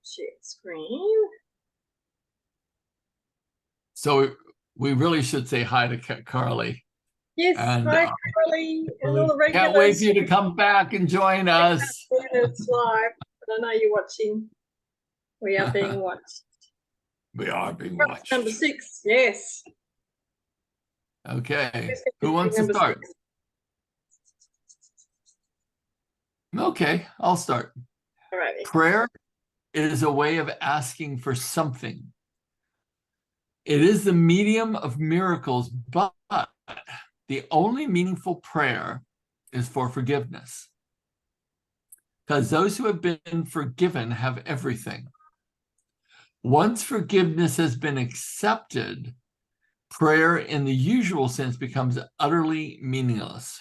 share screen. So we really should say hi to Carly. Yes, And hi Carly and all the regulars. can't wait for you to come back and join us. It's live, but I know you're watching. We are being watched. We are being watched. Number 6, yes. Okay, who wants to start? 6. Okay, I'll start. All right. Prayer is a way of asking for something. It is the medium of miracles, but the only meaningful prayer is for forgiveness. Because those who have been forgiven have everything. Once forgiveness has been accepted, prayer in the usual sense becomes utterly meaningless.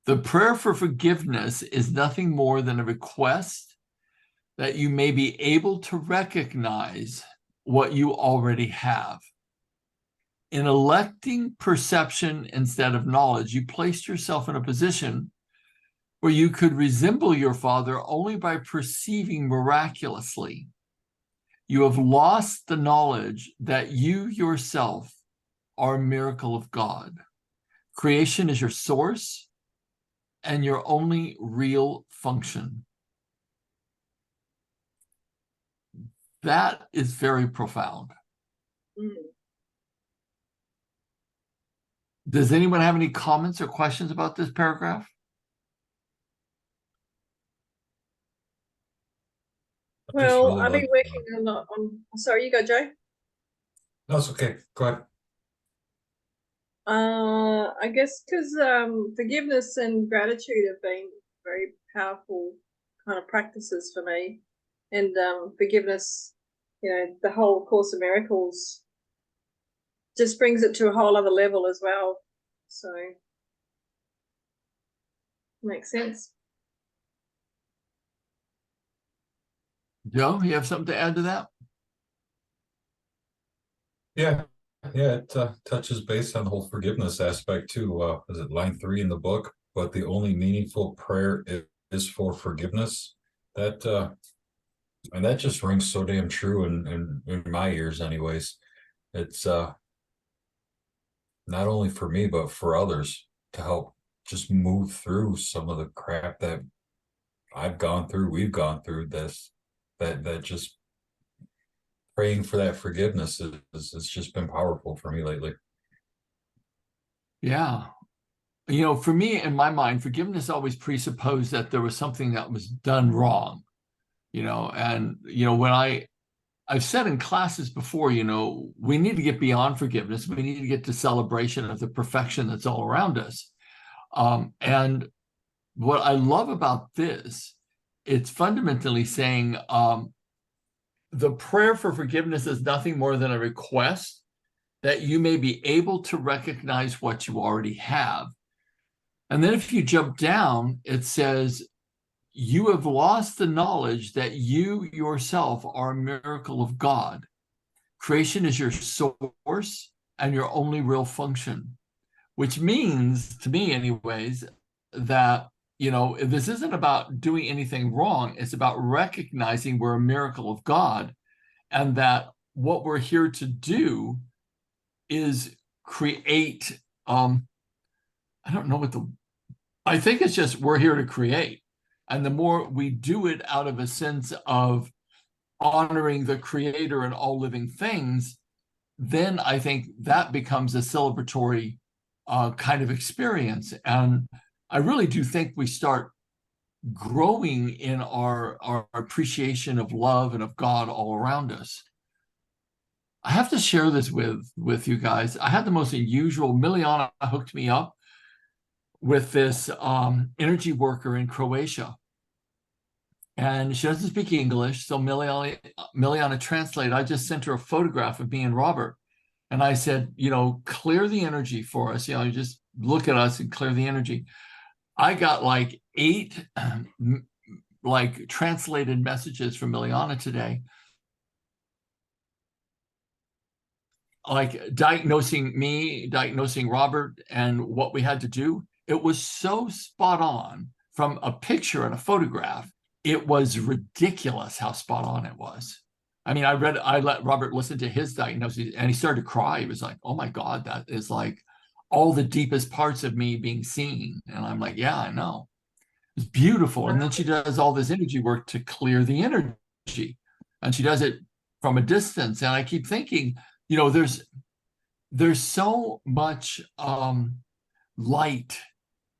The prayer for forgiveness is nothing more than a request that you may be able to recognize what you already have. In electing perception instead of knowledge, you placed yourself in a position where you could resemble your Father only by perceiving miraculously. You have lost the knowledge that you yourself are a miracle of God. Creation is your source and your only real function. That is very profound. Does anyone have any comments or questions about this paragraph? Well, really I've been working on. Sorry, you go, Joe. No, it's okay. Go ahead. I guess because forgiveness and gratitude have been very powerful kind of practices for me, and forgiveness, the whole Course of Miracles just brings it to a whole other level as well. So, makes sense. Joe, you have something to add to that? Yeah, it touches base on the whole forgiveness aspect too. Is it line 3 in the book? But the only meaningful prayer is for forgiveness. That and that just rings so damn true in my ears, anyways. It's not only for me but for others to help just move through some of the crap that I've gone through, we've gone through. That just praying for that forgiveness has just been powerful for me lately. Yeah. For me, in my mind, forgiveness always presupposed that there was something that was done wrong, and, when I've said in classes before, we need to get beyond forgiveness. We need to get to celebration of the perfection that's all around us. And what I love about this, it's fundamentally saying the prayer for forgiveness is nothing more than a request that you may be able to recognize what you already have. And then if you jump down, it says, you have lost the knowledge that you yourself are a miracle of God. Creation is your source and your only real function, which means, to me anyways, that, this isn't about doing anything wrong. It's about recognizing we're a miracle of God, and that what we're here to do is create, I don't know I think it's just we're here to create. And the more we do it out of a sense of honoring the Creator and all living things, then I think that becomes a celebratory kind of experience. And I really do think we start growing in our appreciation of love and of God all around us. I have to share this with you guys. I had the most unusual. Miliana hooked me up with this energy worker in Croatia. And she doesn't speak English, so Miliana translated. I just sent her a photograph of me and Robert. And I said, clear the energy for us. You just look at us and clear the energy. I got like 8 translated messages from Miliana today, diagnosing me, diagnosing Robert, and what we had to do. It was so spot on from a picture and a photograph. it was ridiculous how spot on it was. I mean, I let Robert listen to his diagnosis, and he started to cry. He was like, oh my God, that is like all the deepest parts of me being seen. And I'm like, yeah, I know. It's beautiful. And then she does all this energy work to clear the energy. And she does it from a distance. And I keep thinking, you know, there's so much light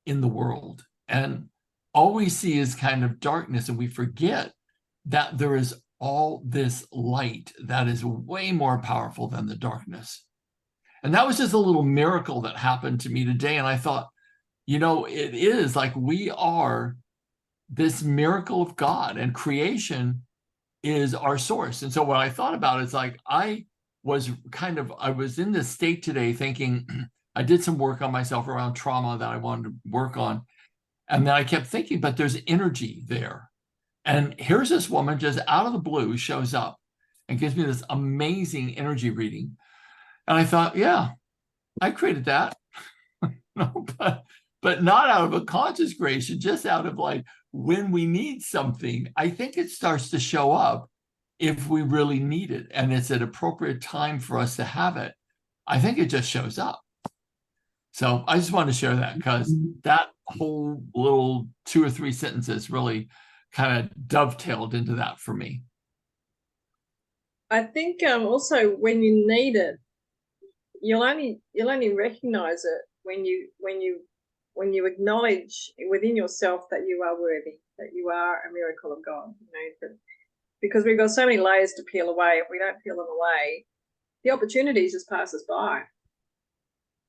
in the world. And all we see is kind of darkness. And we forget that there is all this light that is way more powerful than the darkness. And that was just a little miracle that happened to me today. And I thought, you know, it is like we are this miracle of God, and creation is our source. And so when I thought about it, it's like I was in this state today thinking, I did some work on myself around trauma that I wanted to work on. And then I kept thinking, but there's energy there. And here's this woman just out of the blue shows up and gives me this amazing energy reading. And I thought, yeah, I created that. No, but not out of a conscious creation, just out of like when we need something. I think it starts to show up if we really need it, and it's an appropriate time for us to have it. I think it just shows up. So I just wanted to share that because that whole little 2 or 3 sentences really kind of dovetailed into that for me. I think also when you need it, you'll only recognize it when you acknowledge within yourself that you are worthy, that you are a miracle of God. You know, because we've got so many layers to peel away. If we don't peel them away, the opportunities just pass us by.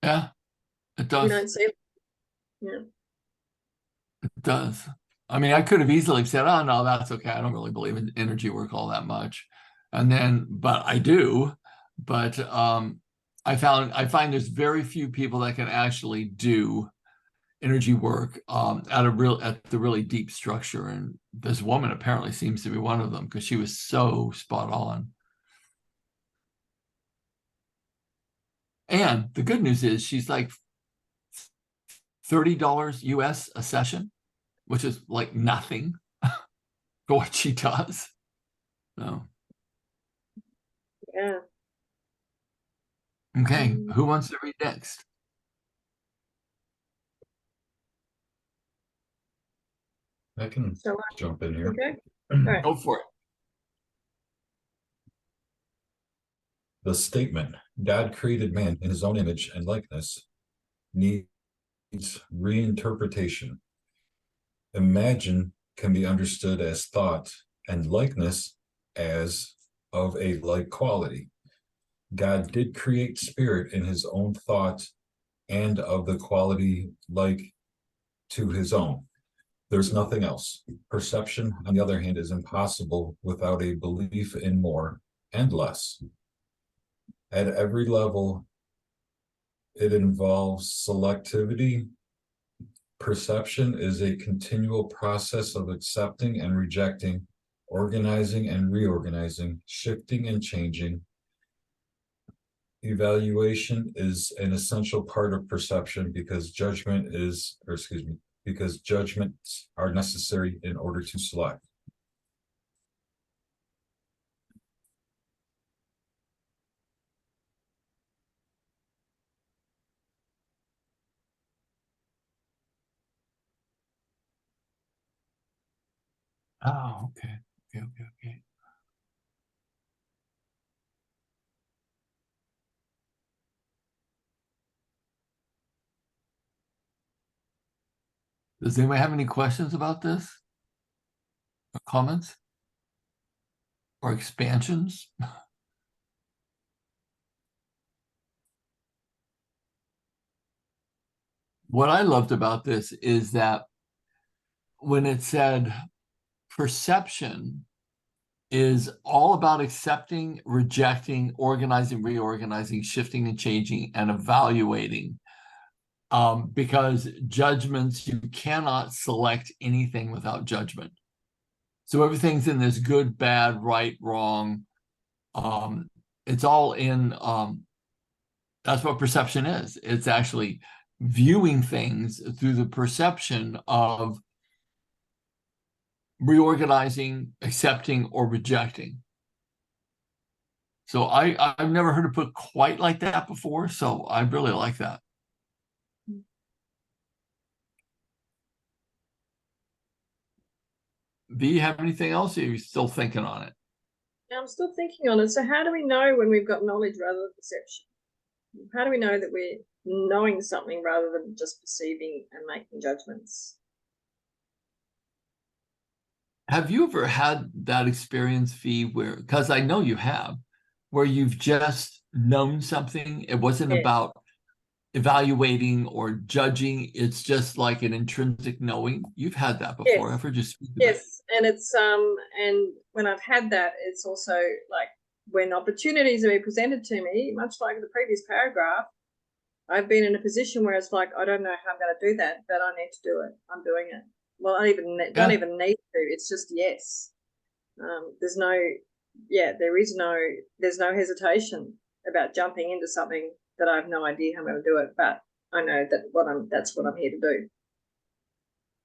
Yeah, it does. We don't see them. Yeah. It does. I mean, I could have easily said, oh, no, that's okay. I don't really believe in energy work all that much. And then, but I do. But I find there's very few people that can actually do energy work at the really deep structure. And this woman apparently seems to be one of them because she was so spot on. And the good news is she's like $30 US a session, which is like nothing for what she does. So, yeah. Okay, who wants to read next? I can jump in here. Okay. All right. Go for it. The statement, God created man in his own image and likeness, needs reinterpretation. Imagine can be understood as thought, and likeness as of a like quality. God did create spirit in his own thought and of the quality like to his own. There's nothing else. Perception, on the other hand, is impossible without a belief in more and less. At every level, it involves selectivity. Perception is a continual process of accepting and rejecting, organizing and reorganizing, shifting and changing. Evaluation is an essential part of perception because judgments are necessary in order to select. Oh, okay. Okay. Does anybody have any questions about this? Or comments? Or expansions? What I loved about this is that when it said perception is all about accepting, rejecting, organizing, reorganizing, shifting and changing, and evaluating. Because judgments, you cannot select anything without judgment. So everything's in this good, bad, right, wrong. It's all in, that's what perception is. It's actually viewing things through the perception of reorganizing, accepting, or rejecting. So I've never heard it put quite like that before. So I really like that. Do you have anything else? Or are you still thinking on it? Now, I'm still thinking on it. So how do we know when we've got knowledge rather than perception? How do we know that we're knowing something rather than just perceiving and making judgments? Have you ever had that experience, Fee, where, because I know you have, where you've just known something? It wasn't Yes. about evaluating or judging. It's just like an intrinsic knowing. You've had that before. Yes. I've heard you speak about it. Yes, and it's and when I've had that, it's also like when opportunities are being presented to me, much like the previous paragraph, I've been in a position where it's like I don't know how I'm going to do that, but I need to do it. I'm doing it. Well, I don't even need to. It's just yes. There's no hesitation about jumping into something that I have no idea how I'm going to do it, but I know that that's what I'm here to do.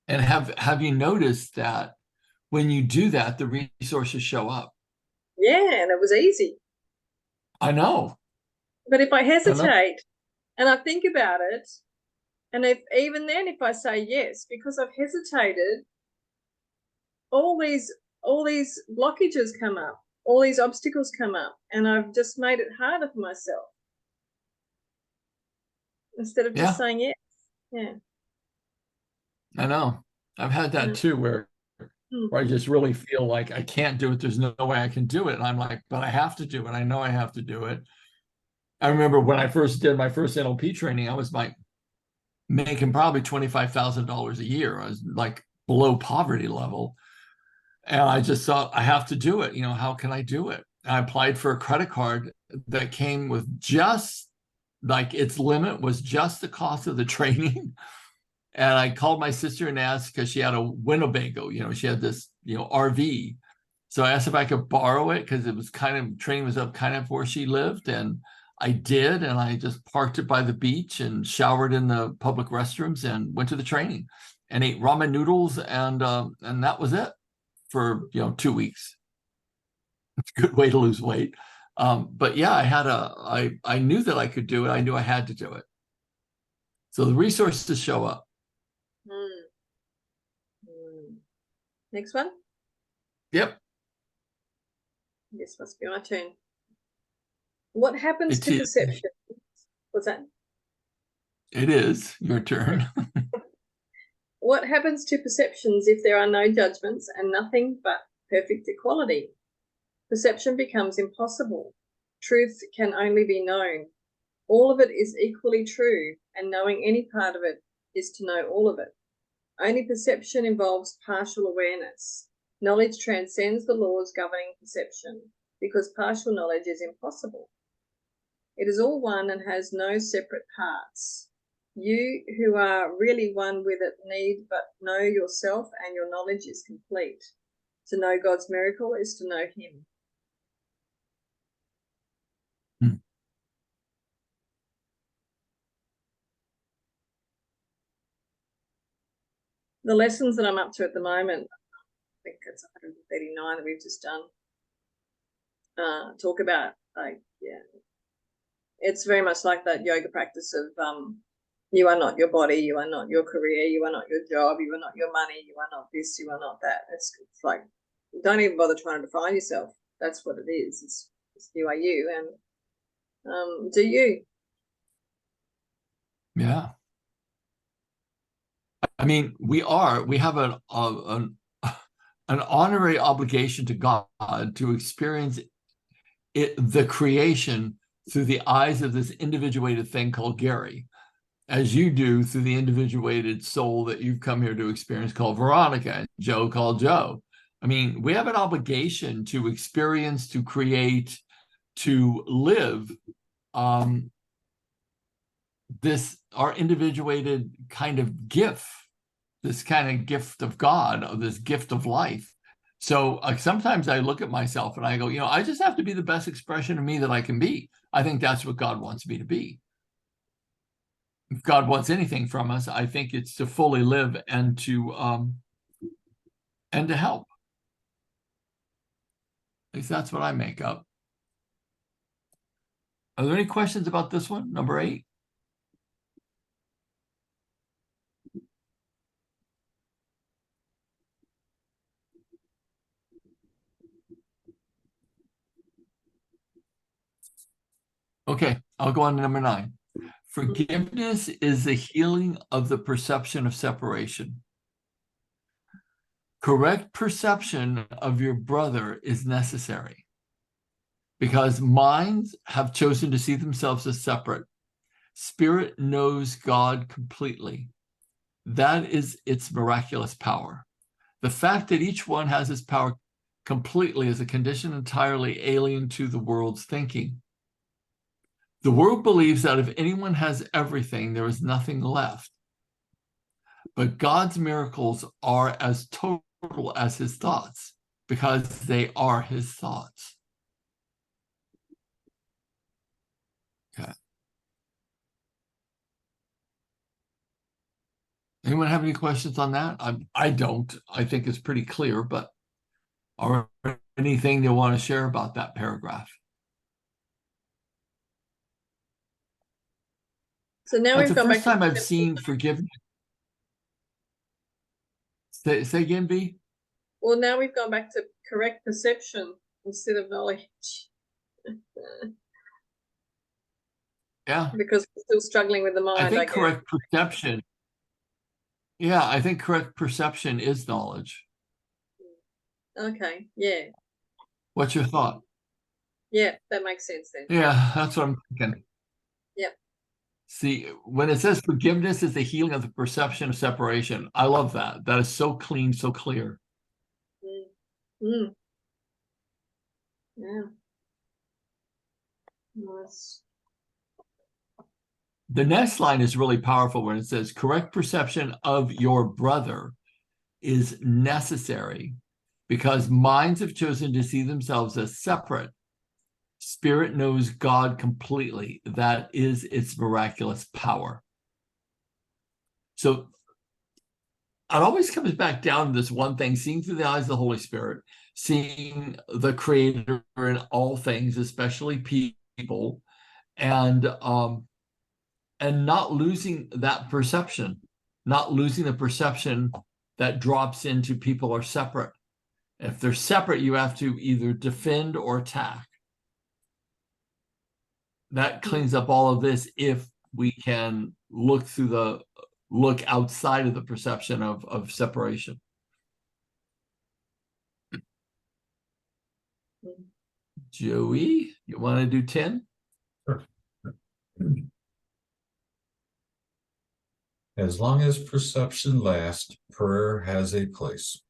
And have you noticed that when you do that, the resources show up? Yeah, and it was easy. I know. But if I hesitate and I think about it, and if I say yes, because I've hesitated, all these blockages come up, all these obstacles come up, and I've just made it harder for myself instead of just saying yes. Yeah. I know. I've had that too, where I just really feel like I can't do it. There's no way I can do it. And I'm like, but I have to do it. I know I have to do it. I remember when I first did my first NLP training, I was like making probably $25,000 a year. I was like below poverty level. And I just thought, I have to do it. How can I do it? I applied for a credit card that came with just like its limit was just the cost of the training. And I called my sister and asked, because she had a Winnebago, she had this, RV. So I asked if I could borrow it because it was training was up kind of where she lived. And I did. And I just parked it by the beach and showered in the public restrooms and went to the training and ate ramen noodles. And that was it for, 2 weeks. It's a good way to lose weight. But yeah, I knew that I could do it. I knew I had to do it. So the resources show up. Next one. Yep. This must be my turn. What happens to perception? What's that? It is your turn. What happens to perceptions if there are no judgments and nothing but perfect equality? Perception becomes impossible. Truth can only be known. All of it is equally true, and knowing any part of it is to know all of it. Only perception involves partial awareness. Knowledge transcends the laws governing perception, because partial knowledge is impossible. It is all one and has no separate parts. You who are really one with it need but know yourself, and your knowledge is complete. To know God's miracle is to know Him. The lessons that I'm up to at the moment, I think it's 139 that we've just done, talk about, it's very much like that yoga practice of you are not your body, you are not your career, you are not your job, you are not your money, you are not this, you are not that. It's like, don't even bother trying to define yourself. That's what it is. It's you are you, and do you. Yeah. I mean, we have an honorary obligation to God to experience the creation through the eyes of this individuated thing called Gary, as you do through the individuated soul that you've come here to experience called Veronica, and Joe called Joe. I mean, we have an obligation to experience, to create, to live this, our individuated kind of gift, this kind of gift of God, or this gift of life. So sometimes I look at myself and I go, I just have to be the best expression of me that I can be. I think that's what God wants me to be. If God wants anything from us, I think it's to fully live and to and to help. At least that's what I make up. Are there any questions about this one, number 8? Okay, I'll go on to number 9. Forgiveness is the healing of the perception of separation. Correct perception of your brother is necessary because minds have chosen to see themselves as separate. Spirit knows God completely. That is its miraculous power. The fact that each one has its power completely is a condition entirely alien to the world's thinking. The world believes that if anyone has everything, there is nothing left. But God's miracles are as total as his thoughts because they are his thoughts. Okay. Anyone have any questions on that? I don't. I think it's pretty clear, but or anything they want to share about that paragraph? So now That's we've the gone back first to time I've seen forgiveness. Say again, B? well, now we've gone back to correct perception instead of knowledge. Yeah. Because we're still struggling with the mind. I think guess. correct perception. Yeah, I think correct perception is knowledge. Okay, yeah. What's your thought? Yeah, that makes sense then. Yeah, that's what I'm thinking. Yep. See, when it says forgiveness is the healing of the perception of separation, I love that. That is so clean, so clear. Yeah. Nice. The next line is really powerful when it says correct perception of your brother is necessary because minds have chosen to see themselves as separate. Spirit knows God completely. That is its miraculous power. So it always comes back down to this one thing, seeing through the eyes of the Holy Spirit, seeing the Creator in all things, especially people, and not losing that perception, not losing the perception that drops into people are separate. If they're separate, you have to either defend or attack. That cleans up all of this if we can look outside of the perception of separation. Joey, you want to do 10? Sure. As long as perception lasts, prayer has a place.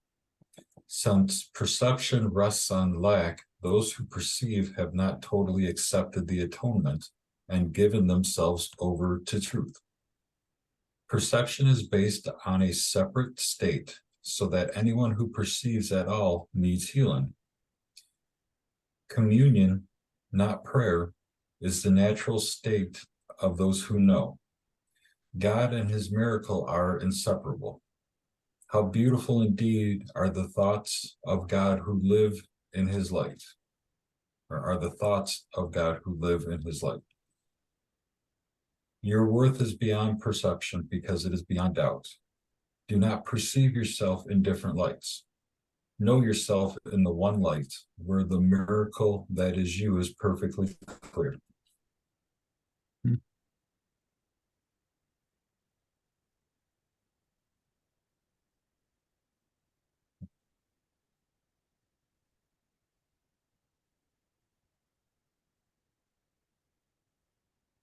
Since perception rests on lack, those who perceive have not totally accepted the atonement and given themselves over to truth. Perception is based on a separate state, so that anyone who perceives at all needs healing. Communion, not prayer, is the natural state of those who know. God and his miracle are inseparable. How beautiful indeed are the thoughts of God who live in his light, or are the thoughts of God who live in his light. Your worth is beyond perception because it is beyond doubt. Do not perceive yourself in different lights. Know yourself in the one light where the miracle that is you is perfectly clear.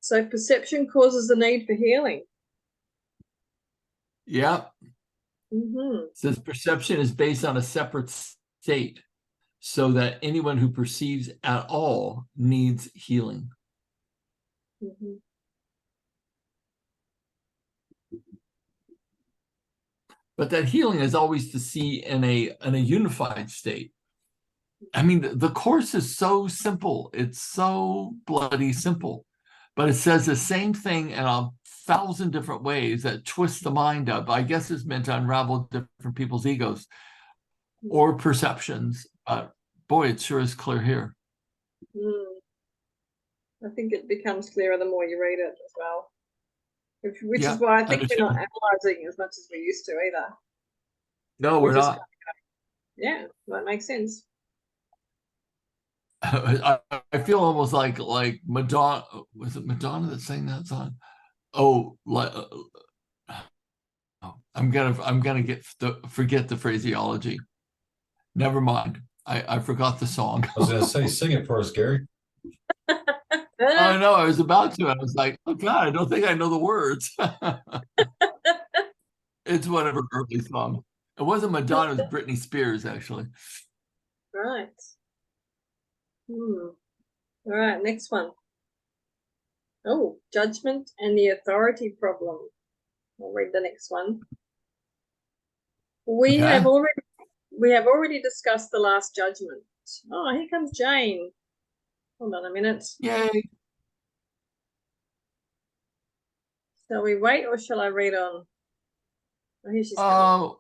So perception causes the need for healing. Yeah. Mm-hmm. Says perception is based on a separate state, so that anyone who perceives at all needs healing. Mm-hmm. But that healing is always to see in a unified state. I mean, the course is so simple. It's so bloody simple. But it says the same thing in 1,000 different ways that twist the mind up. I guess it's meant to unravel different people's egos. or perceptions. Boy, it sure is clear here. I think it becomes clearer the more you read it as well. Which Yeah, is why I I think do we're not too. analyzing as much as we used to either. No, we're just not. Yeah, that makes sense. I feel almost like Madonna. Was it Madonna that sang that song? Oh, like I'm gonna forget the phraseology. Never mind. I forgot the song. I was gonna say, sing it for us, Gary. I know. I was about to. I was like, oh God, I don't think I know the words. It's one of her early songs. It wasn't Madonna. It was Britney Spears, actually. Right. All right, next one. Oh, judgment and the authority problem. I'll read the next one. We Okay. have already discussed the last judgment. Oh, here comes Jane. Hold on a minute. Yay. Shall we wait or shall I read on? Oh, here she's coming. Oh,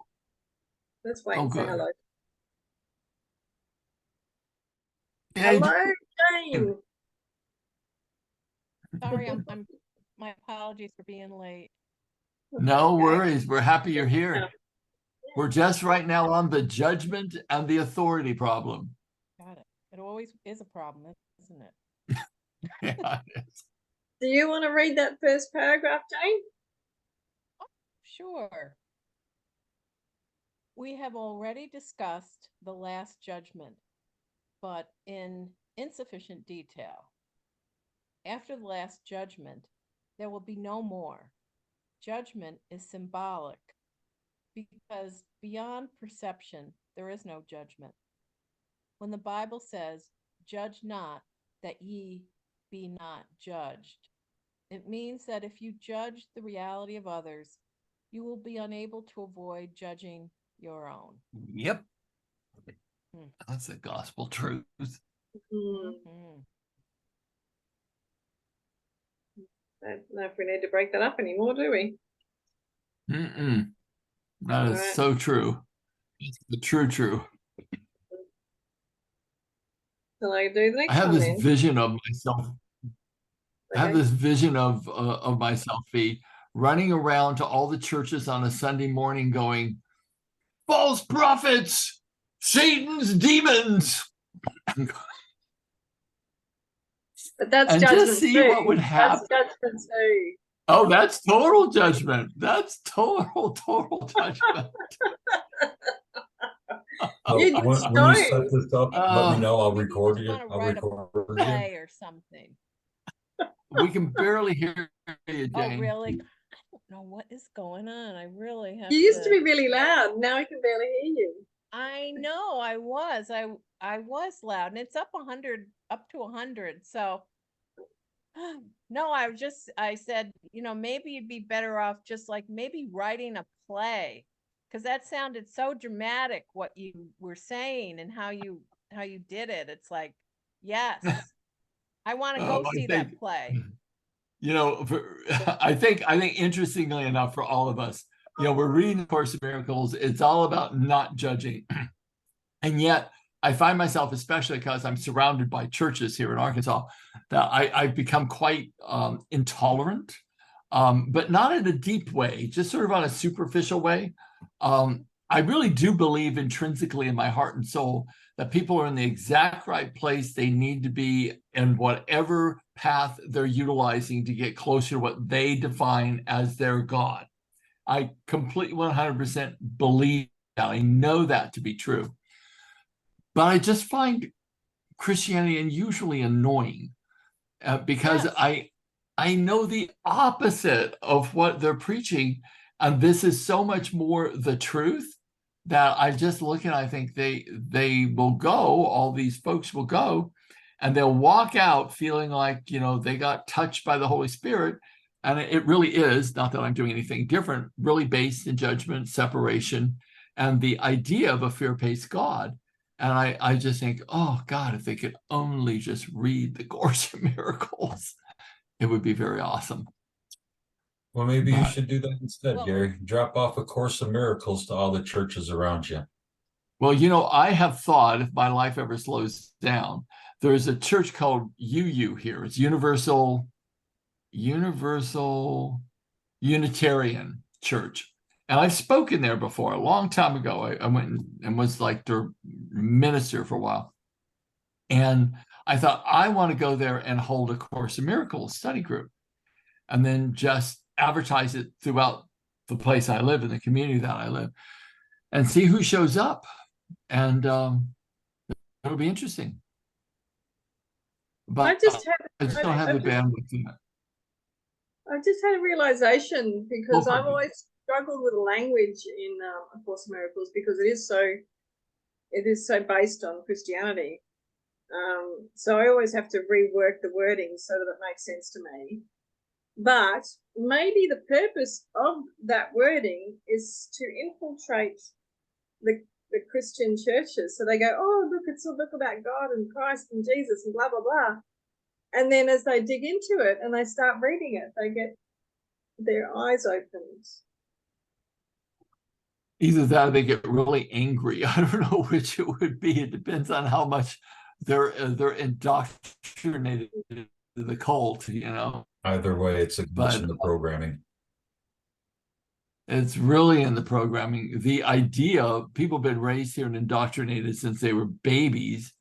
Let's wait oh, and say good. hello. Yay, Hello, Jane. Jane. Sorry, I'm my apologies for being late. No Okay. worries. We're happy you're Yeah. here. We're just right now on the judgment and the authority problem. Got it. It always is a problem, isn't it? Yeah, it is. Do you want to read that first paragraph, Jane? Sure. We have already discussed the last judgment, but in insufficient detail. After the last judgment, there will be no more. Judgment is symbolic because beyond perception, there is no judgment. When the Bible says, "Judge not, that ye be not judged," it means that if you judge the reality of others, you will be unable to avoid judging your own. Yep. Hmm. That's the gospel truth. Mhm. I don't know if we need to break that up anymore, do we? Mm-mm. That is Alright. so true. It's the true. Shall I do the I next have one this then? vision of myself. I have Okay. this vision of myself be running around to all the churches on a Sunday morning going, false prophets, Satan's demons. But that's And judgment just see too. what would happen. That's judgment too. Oh, that's total judgment. That's total judgment. So You when just you set don't. this up, let me know. I'll Maybe you record just you. want to I'll write a record you. play or something. We can barely hear you, Oh, Jane. really? I don't know what is going on. I really have You used to be really loud. Now I can barely hear you. I know I was loud, and it's up to 100. So no, I said, maybe you'd be better off just like maybe writing a play, because that sounded so dramatic what you were saying and how you did it. It's like, yes, I want to go I see think, that play. I think interestingly enough for all of us, we're reading the Course of Miracles. It's all about not judging. And yet I find myself, especially because I'm surrounded by churches here in Arkansas, that I've become quite intolerant, but not in a deep way, just sort of on a superficial way. I really do believe intrinsically in my heart and soul that people are in the exact right place they need to be in whatever path they're utilizing to get closer to what they define as their God. I completely 100% believe that. I know that to be true. But I just find Christianity unusually annoying because Yes. I know the opposite of what they're preaching, and this is so much more the truth that I just look and I think they will go. All these folks will go, and they'll walk out feeling like they got touched by the Holy Spirit, and it really is not that I'm doing anything different. Really based in judgment, separation, and the idea of a fear-based God. And I just think, oh God, if they could only just read the Course of Miracles, it would be very awesome. Well, maybe you But- should do that instead, Well- Gary. Drop off A Course of Miracles to all the churches around you. Well, I have thought if my life ever slows down, there's a church called UU here. It's Universal Unitarian Church. And I've spoken there before a long time ago. I went and was like their minister for a while. And I thought, I want to go there and hold a Course in Miracles study group and then just advertise it throughout the place I live, in the community that I live, and see who shows up. And it'll be interesting. But I just had I just don't have the bandwidth yet. I just had a realization, because Go for I've it. always struggled with language in A Course in Miracles, because it is so based on Christianity. So I always have to rework the wording so that it makes sense to me. But maybe the purpose of that wording is to infiltrate the Christian churches. So they go, oh, look, it's a book about God and Christ and Jesus and blah, blah, blah. And then as they dig into it and they start reading it, they get their eyes opened. Either that or they get really angry. I don't know which it would be. It depends on how much they're indoctrinated to the cult, Either way, it's a glitch in But the programming. it's really in the programming. The idea, people have been raised here and indoctrinated since they were babies.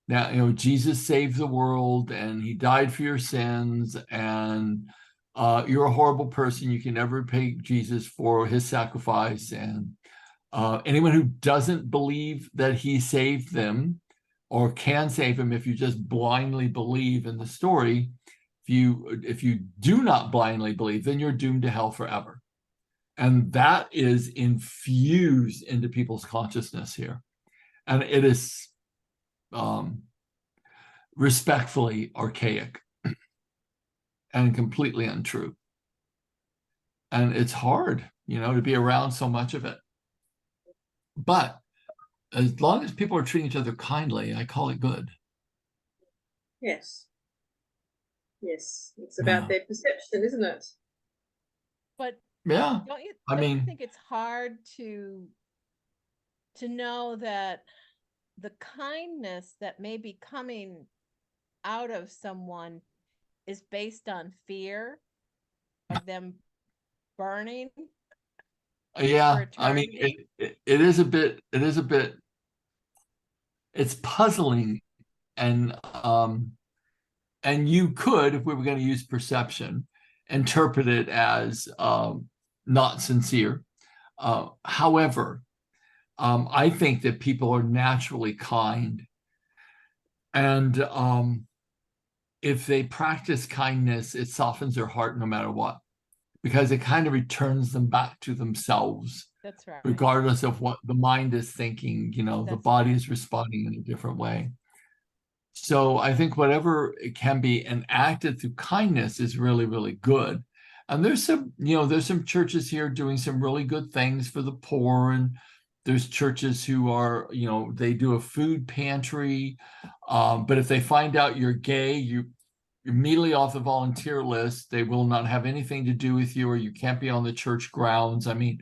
Now, Jesus saved the world and he died for your sins, and you're a horrible person. You can never repay Jesus for his sacrifice. And anyone who doesn't believe that he saved them or can save them, if you just blindly believe in the story, if you do not blindly believe, then you're doomed to hell forever. And that is infused into people's consciousness here. And it is respectfully archaic and completely untrue. And it's hard, to be around so much of it. But as long as people are treating each other kindly, I call it good. Yes. Yes. It's about their perception, isn't it? But Yeah. don't you I mean, think it's hard to know that the kindness that may be coming out of someone is based on fear of them burning? Yeah, I mean, it is a bit, it's puzzling. And you could, if we were going to use perception, interpret it as not sincere. However, I think that people are naturally kind. And if they practice kindness, it softens their heart no matter what, because it kind of returns them back to themselves. That's right. Regardless of what the mind is thinking, the body is responding in a different way. So I think whatever it can be enacted through kindness is really, really good. And there's some churches here doing some really good things for the poor. And there's churches who are, they do a food pantry. But if they find out you're gay, you're immediately off the volunteer list. They will not have anything to do with you, or you can't be on the church grounds. I mean,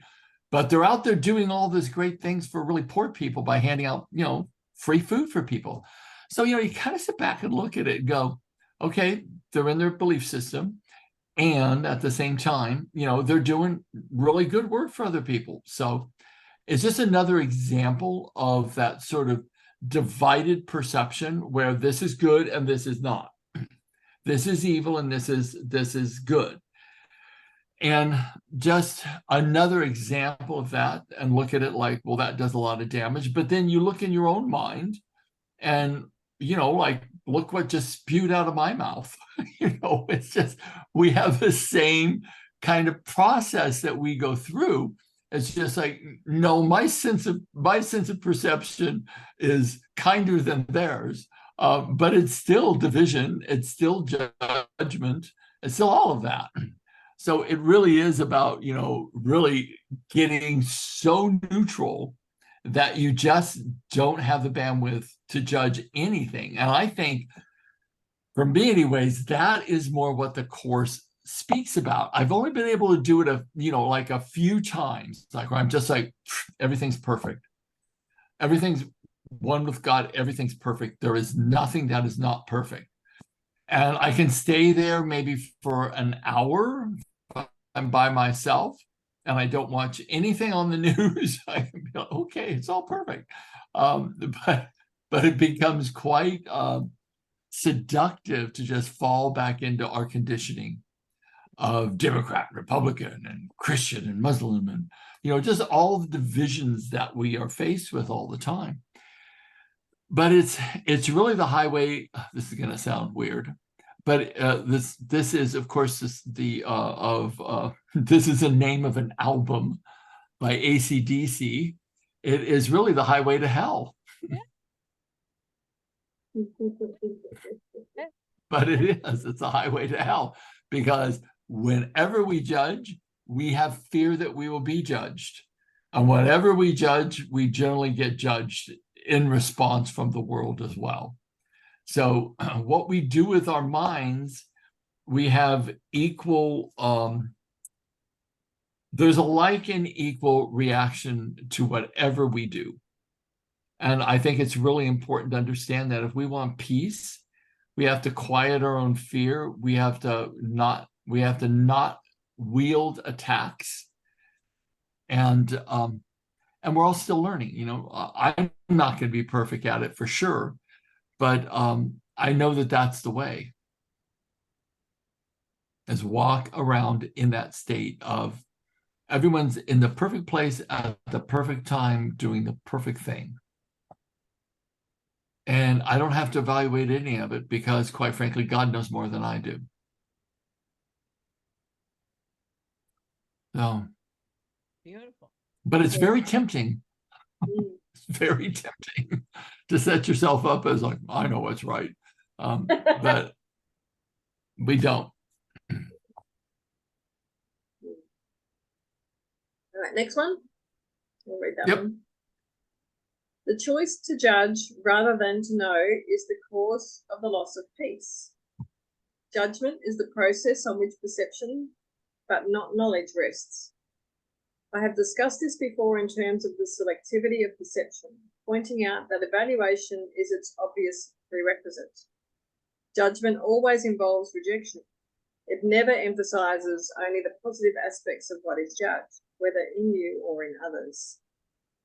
but they're out there doing all these great things for really poor people by handing out, free food for people. So, you kind of sit back and look at it and go, okay, they're in their belief system. And at the same time, they're doing really good work for other people. So it's just another example of that sort of divided perception where this is good and this is not. This is evil and this is good. And just another example of that, and look at it like, well, that does a lot of damage. But then you look in your own mind and, like, look what just spewed out of my mouth. It's just, we have the same kind of process that we go through. It's just like, no, my sense of perception is kinder than theirs. But it's still division. It's still judgment. It's still all of that. So it really is about, really getting so neutral that you just don't have the bandwidth to judge anything. And I think, for me anyways, that is more what the Course speaks about. I've only been able to do it like a few times, like where I'm just like, everything's perfect. Everything's one with God. Everything's perfect. There is nothing that is not perfect. And I can stay there maybe for an hour if I'm by myself and I don't watch anything on the news. I can be like, okay, it's all perfect. But it becomes quite seductive to just fall back into our conditioning of Democrat, Republican, and Christian and Muslim, and just all the divisions that we are faced with all the time. But it's really the highway. This is going to sound weird, but this is, of course, this is the name of an album by AC/DC. It is really the highway to hell. But it is. It's a highway to hell, because whenever we judge, we have fear that we will be judged. And whenever we judge, we generally get judged in response from the world as well. So what we do with our minds, we have equal, there's a like and equal reaction to whatever we do. And I think it's really important to understand that if we want peace, we have to quiet our own fear. We have to not wield attacks. And we're all still learning. I'm not going to be perfect at it for sure, but I know that that's the way. Is walk around in that state of everyone's in the perfect place at the perfect time, doing the perfect thing. And I don't have to evaluate any of it because, quite frankly, God knows more than I do. So, Beautiful. but it's very tempting. It's very tempting to set yourself up as like, I know what's right. But we don't. All right, next one. We'll read that Yep. one. The choice to judge rather than to know is the cause of the loss of peace. Judgment is the process on which perception, but not knowledge, rests. I have discussed this before in terms of the selectivity of perception, pointing out that evaluation is its obvious prerequisite. Judgment always involves rejection. It never emphasizes only the positive aspects of what is judged, whether in you or in others.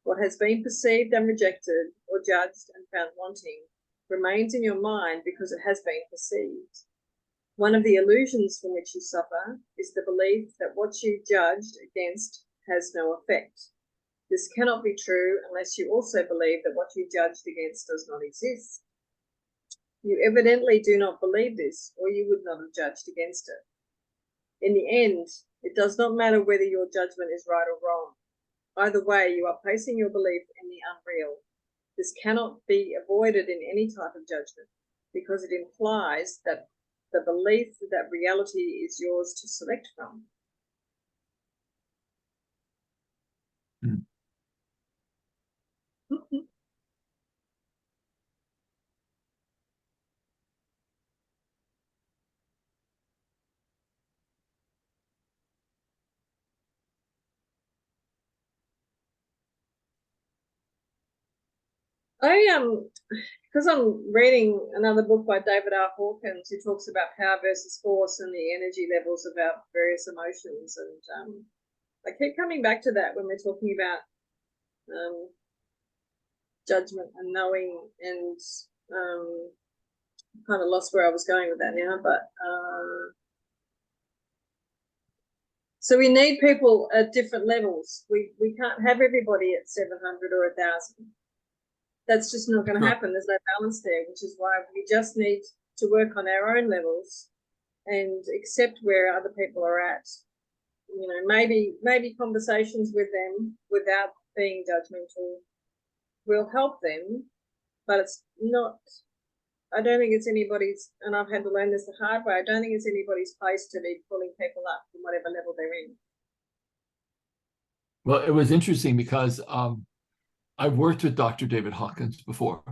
What has been perceived and rejected or judged and found wanting remains in your mind because it has been perceived. One of the illusions from which you suffer is the belief that what you judged against has no effect. This cannot be true unless you also believe that what you judged against does not exist. You evidently do not believe this, or you would not have judged against it. In the end, it does not matter whether your judgment is right or wrong. Either way, you are placing your belief in the unreal. This cannot be avoided in any type of judgment because it implies that the belief that reality is yours to select from. Because I'm reading another book by David R. Hawkins, who talks about power versus force and the energy levels of our various emotions, and I keep coming back to that when we're talking about judgment and knowing, and kind of lost where I was going with that now, but so we need people at different levels. We can't have everybody at 700 or 1,000. That's just not going to happen. There's no balance there, which is why we just need to work on our own levels and accept where other people are at. Maybe conversations with them without being judgmental will help them, but it's not, I don't think it's anybody's, and I've had to learn this the hard way, I don't think it's anybody's place to be pulling people up from whatever level they're in. Well, it was interesting because I've worked with Dr. David Hawkins before,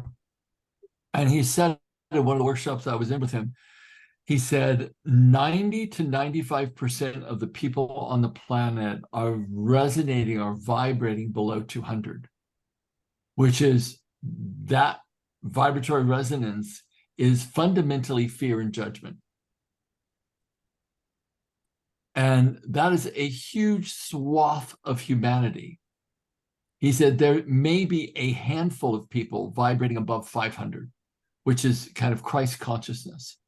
and he said in one of the workshops I was in with him, he said 90 to 95% of the people on the planet are resonating or vibrating below 200. which is that vibratory resonance is fundamentally fear and judgment. And that is a huge swath of humanity. He said there may be a handful of people vibrating above 500, which is kind of Christ consciousness.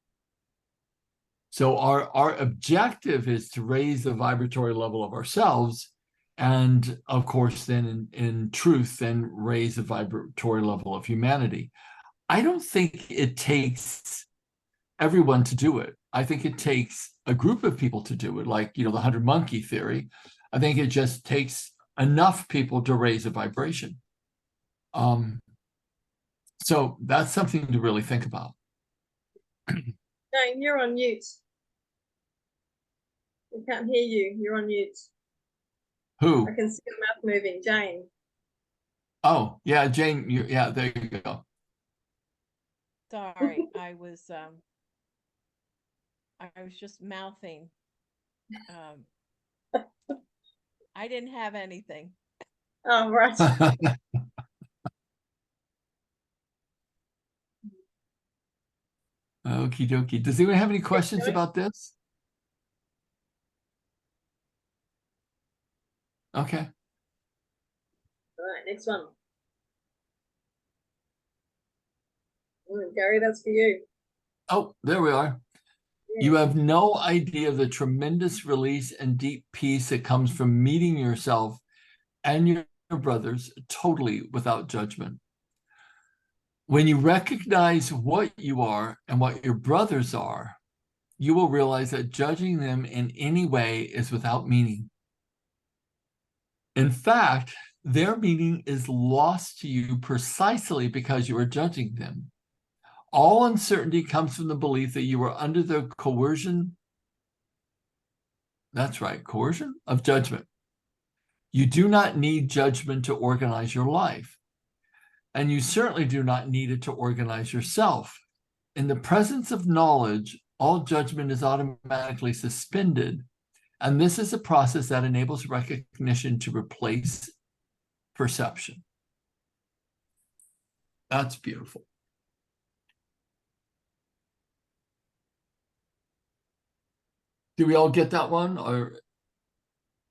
So our objective is to raise the vibratory level of ourselves, and of course, then in truth, then raise the vibratory level of humanity. I don't think it takes everyone to do it. I think it takes a group of people to do it, like, the 100 monkey theory. I think it just takes enough people to raise a vibration. So that's something to really think about. Jane, you're on mute. We can't hear you. You're on mute. Who? I can see your mouth moving. Jane. Oh, yeah, Jane, yeah, there you go. Sorry, I was just mouthing. I didn't have anything. Oh, right. Okie dokie. Does anyone have any questions about this? Okay. All right, next one. Gary, that's for you. Oh, there we are. You have no idea of the tremendous release and deep peace that comes from meeting yourself and your brothers totally without judgment. When you recognize what you are and what your brothers are, you will realize that judging them in any way is without meaning. In fact, their meaning is lost to you precisely because you are judging them. All uncertainty comes from the belief that you are under the coercion. That's right, coercion of judgment. You do not need judgment to organize your life. And you certainly do not need it to organize yourself. In the presence of knowledge, all judgment is automatically suspended. And this is a process that enables recognition to replace perception. That's beautiful. Do we all get that one? Or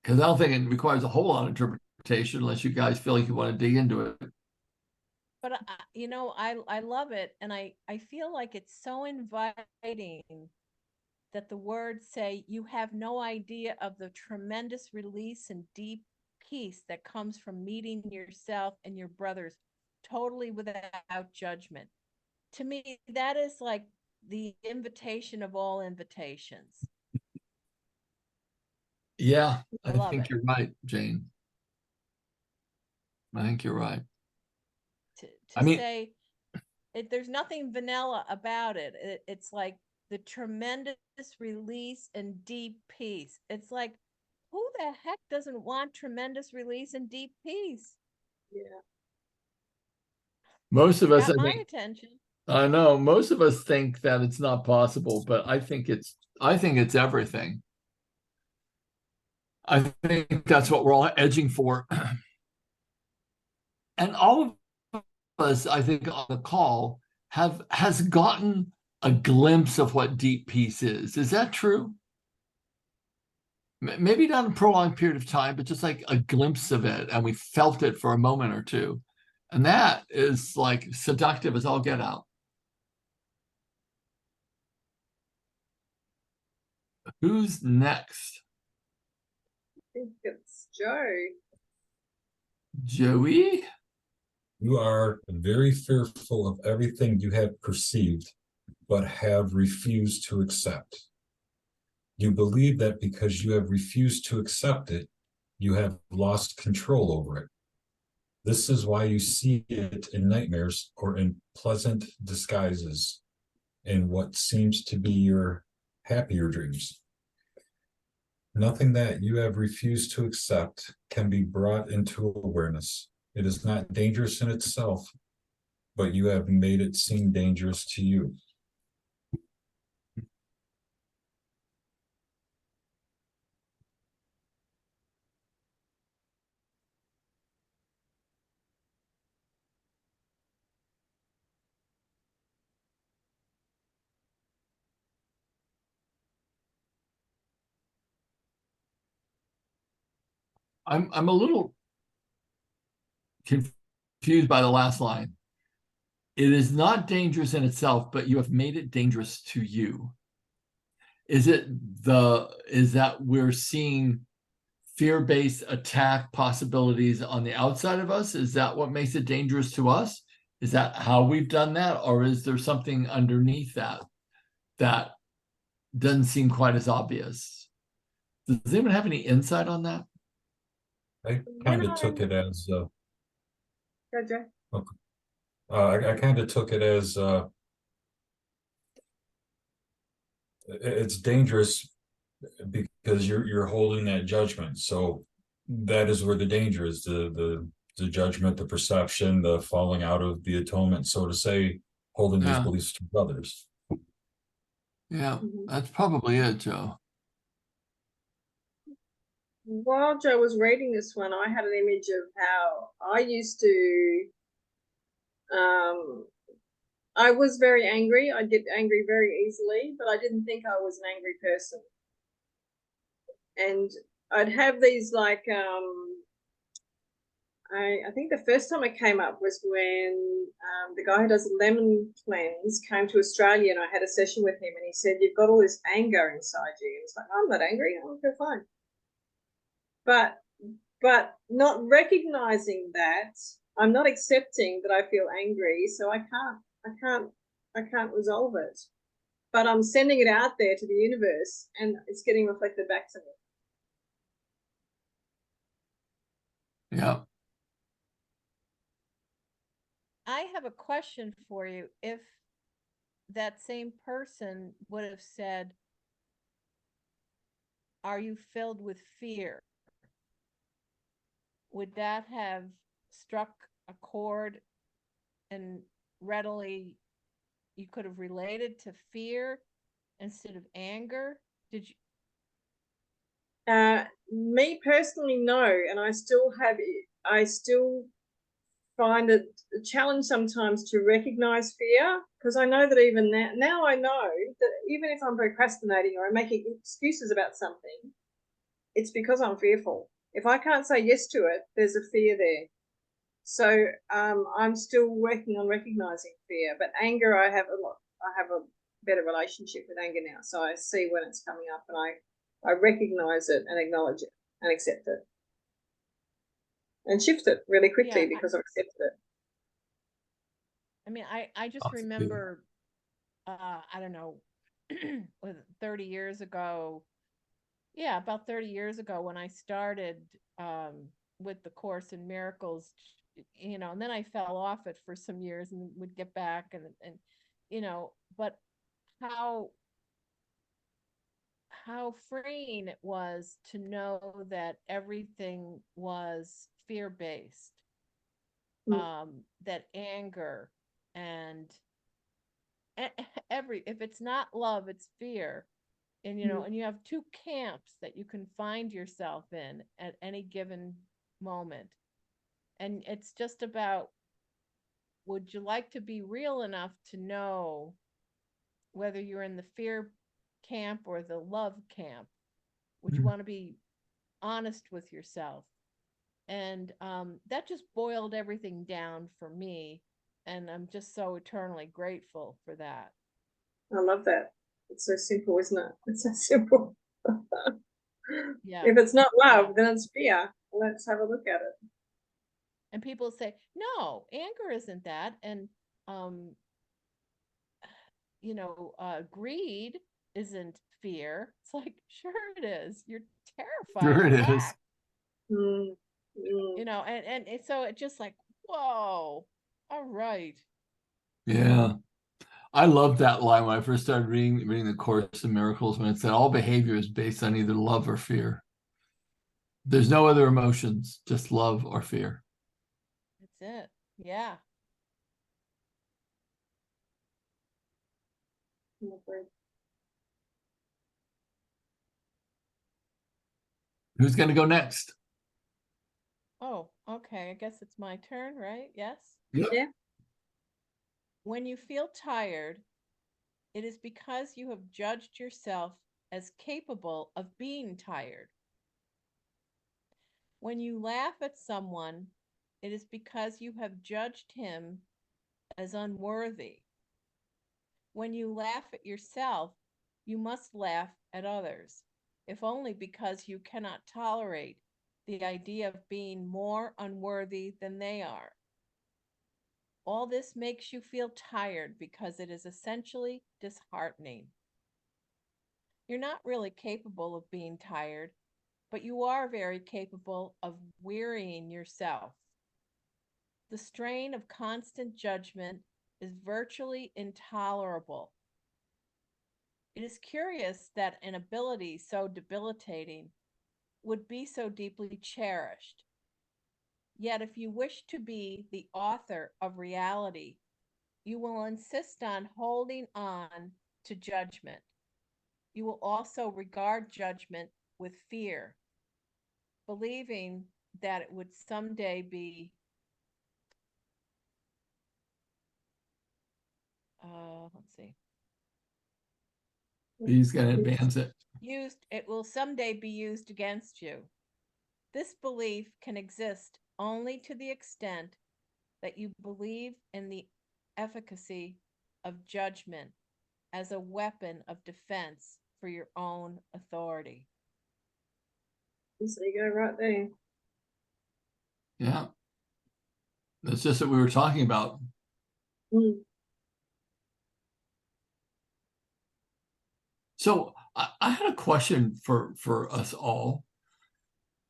because I don't think it requires a whole lot of interpretation unless you guys feel like you want to dig into it. But I love it, and I feel like it's so inviting that the words say you have no idea of the tremendous release and deep peace that comes from meeting yourself and your brothers totally without judgment. To me, that is like the invitation of all invitations. Yeah, I I love think it. you're right, Jane. I think you're right. To say there's nothing vanilla about it. It's like the tremendous release and deep peace. It's like, who the heck doesn't want tremendous release and deep peace? Yeah. Most of us, Got I my think, attention. I know most of us think that it's not possible, but I think it's everything. I think that's what we're all edging for. And all of us, I think, on the call has gotten a glimpse of what deep peace is. Is that true? Maybe not a prolonged period of time, but just like a glimpse of it, and we felt it for a moment or two. And that is like seductive as all get out. Who's next? I think it's Joe. Joey? You are very fearful of everything you have perceived, but have refused to accept. You believe that because you have refused to accept it, you have lost control over it. This is why you see it in nightmares or in pleasant disguises in what seems to be your happier dreams. Nothing that you have refused to accept can be brought into awareness. It is not dangerous in itself, but you have made it seem dangerous to you. I'm a little confused by the last line. It is not dangerous in itself, but you have made it dangerous to you. Is that we're seeing fear-based attack possibilities on the outside of us? Is that what makes it dangerous to us? Is that how we've done that? Or is there something underneath that that doesn't seem quite as obvious? Does anyone have any insight on that? I kind of took it as, Gotcha. I kind of took it as, it's dangerous because you're holding that judgment. So that is where the danger is, the judgment, the perception, the falling out of the atonement, so to say, holding these Yeah. beliefs to others. Yeah, Mhm. that's probably it, Joe. While Joe was reading this one, I had an image of how I used to. I was very angry. I get angry very easily, but I didn't think I was an angry person. And I'd have these I think the first time it came up was when the guy who does lemon cleanse came to Australia, and I had a session with him, and he said, "You've got all this anger inside you." And it's like, I'm not angry. I feel fine. But not recognizing that, I'm not accepting that I feel angry, so I can't resolve it. But I'm sending it out there to the universe, and it's getting reflected back to me. Yeah. I have a question for you. If that same person would have said, "Are you filled with fear?" would that have struck a chord and readily you could have related to fear instead of anger? Did you? Me personally, no, and I still find it a challenge sometimes to recognize fear, because I know that even now I know that even if I'm procrastinating or I'm making excuses about something, it's because I'm fearful. If I can't say yes to it, there's a fear there. So I'm still working on recognizing fear, but anger, I have a better relationship with anger now. So I see when it's coming up, and I recognize it and acknowledge it and accept it and shift it really quickly, Yeah, because I've accepted it. I mean, I just Awesome. remember, I don't know, 30 years ago. Yeah, about 30 years ago when I started with the Course in Miracles, and then I fell off it for some years and would get back but how freeing it was to know that everything was fear-based, that anger and if it's not love, it's fear. And and you have two camps that you can find yourself in at any given moment, and it's just about, would you like to be real enough to know whether you're in the fear camp or the love camp? Would you want to be honest with yourself? And that just boiled everything down for me, and I'm just so eternally grateful for that. I love that. It's so simple, isn't it? It's so simple. Yeah. If it's not love, Yeah. then it's fear. Let's have a look at it. And people say, no, anger isn't that. And greed isn't fear. It's like, sure it is. You're terrified Sure of it is. lack. Mm, mm. And so it just like, whoa, all right. Yeah. I loved that line when I first started reading the Course in Miracles, when it said all behavior is based on either love or fear. There's no other emotions, just love or fear. That's it. Yeah. Lovely. Who's going to go next? Oh, okay. I guess it's my turn, right? Yes. Yep. Yeah. When you feel tired, it is because you have judged yourself as capable of being tired. When you laugh at someone, it is because you have judged him as unworthy. When you laugh at yourself, you must laugh at others, if only because you cannot tolerate the idea of being more unworthy than they are. All this makes you feel tired because it is essentially disheartening. You're not really capable of being tired, but you are very capable of wearying yourself. The strain of constant judgment is virtually intolerable. It is curious that an ability so debilitating would be so deeply cherished. Yet, if you wish to be the author of reality, you will insist on holding on to judgment. You will also regard judgment with fear, believing that it would someday be let's see. He's going to advance it. It will someday be used against you. This belief can exist only to the extent that you believe in the efficacy of judgment as a weapon of defense for your own authority. So you go right there. Yeah. That's just what we were talking about. Mm. So I had a question for us all.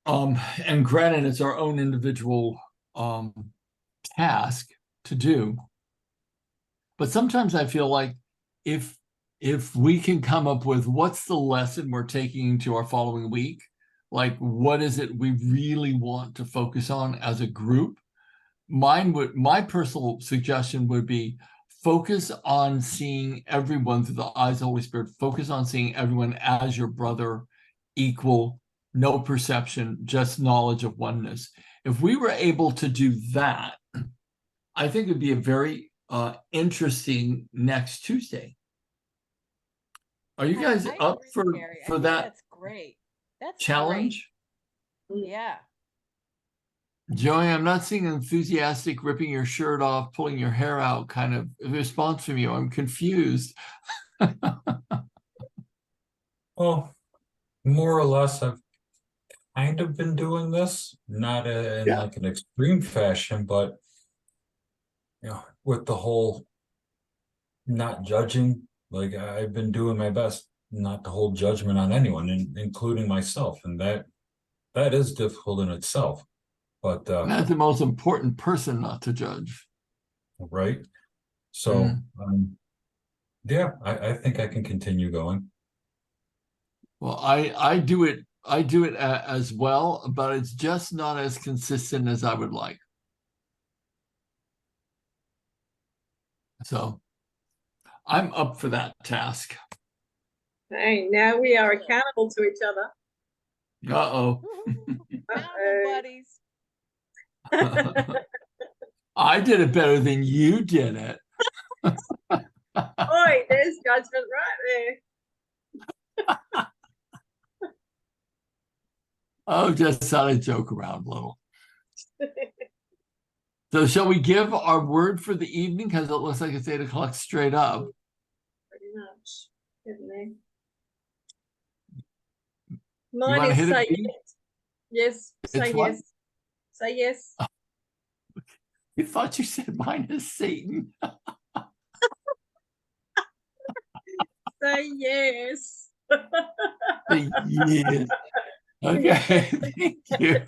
And granted, it's our own individual task to do. But sometimes I feel like if we can come up with what's the lesson we're taking into our following week, like what is it we really want to focus on as a group, my personal suggestion would be focus on seeing everyone through the eyes of the Holy Spirit. Focus on seeing everyone as your brother, equal, no perception, just knowledge of oneness. If we were able to do that, I think it'd be a very interesting next Tuesday. Are you guys I up agree, Gary. I think that that's great. That's challenge? great. Yeah. Joey, I'm not seeing enthusiastic ripping your shirt off, pulling your hair out kind of response from you. I'm confused. Well, more or less, I've kind of been doing this, not in Yeah. like an extreme fashion, but with the whole not judging, like I've been doing my best not to hold judgment on anyone, including myself, and that is difficult in itself. But That's the most important person not to judge. right, so yeah, I think I can continue going. Well, I do it as well, but it's just not as consistent as I would like. So I'm up for that task. Hey, now we are accountable to each other. Uh-oh. Accountable buddies. I did it better than you did it. Oi, there's judgment right there. Oh, just thought I'd joke around a little. So shall we give our word for the evening? Because it looks like it's 8 o'clock straight up. Pretty much, isn't there? You Mine want to is hit say it, Pete? yes. Say It's what? yes. Say yes. You thought you said mine is Satan. Say yes. Yes. Okay, thank you.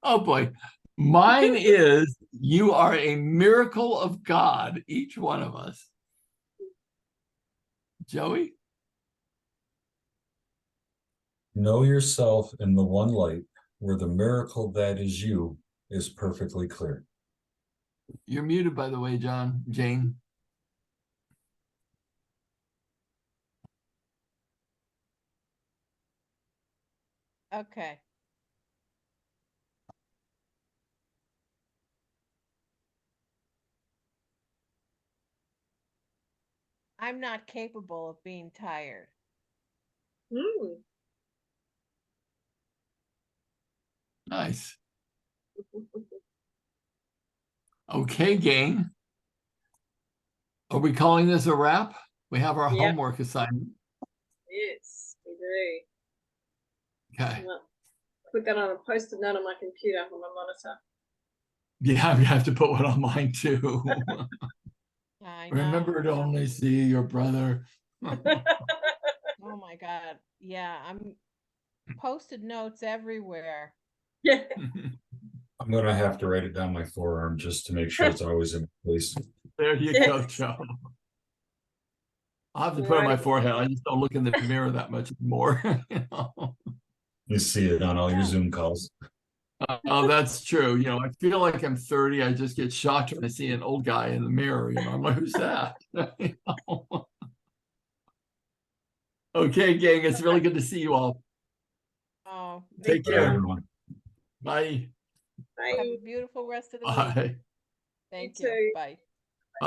Oh boy. Mine is you are a miracle of God, each one of us. Joey? Know yourself in the one light where the miracle that is you is perfectly clear. You're muted, by the way, Jane. Okay. I'm not capable of being tired. Mm. Nice. Okay, gang. Are we calling this a wrap? We have our Yep. homework assignment. Yes, we do. Okay. Well, put that on a post-it note on my computer on my monitor. Yeah, I'm gonna have to put one on mine too. I know. Remember to only see your brother. Oh my God. Yeah, I'm posted notes everywhere. Yeah. I'm gonna have to write it down my forearm just to make sure it's always in place. There you go, Yes. Joe. I'll have to put it on my Alrighty. forehead. I just don't look in the mirror that much anymore. You know? You see it on all your Zoom calls. Oh, that's true. You know, I feel like I'm 30. I just get shocked when I see an old guy in the mirror. You know, I'm like, who's that? You know? Okay, gang, it's really good to see you all. Oh, me Take Bye, too. care. everyone. Bye. Have Bye. a beautiful rest of the week. Bye. Thank You you. too. Bye. Bye.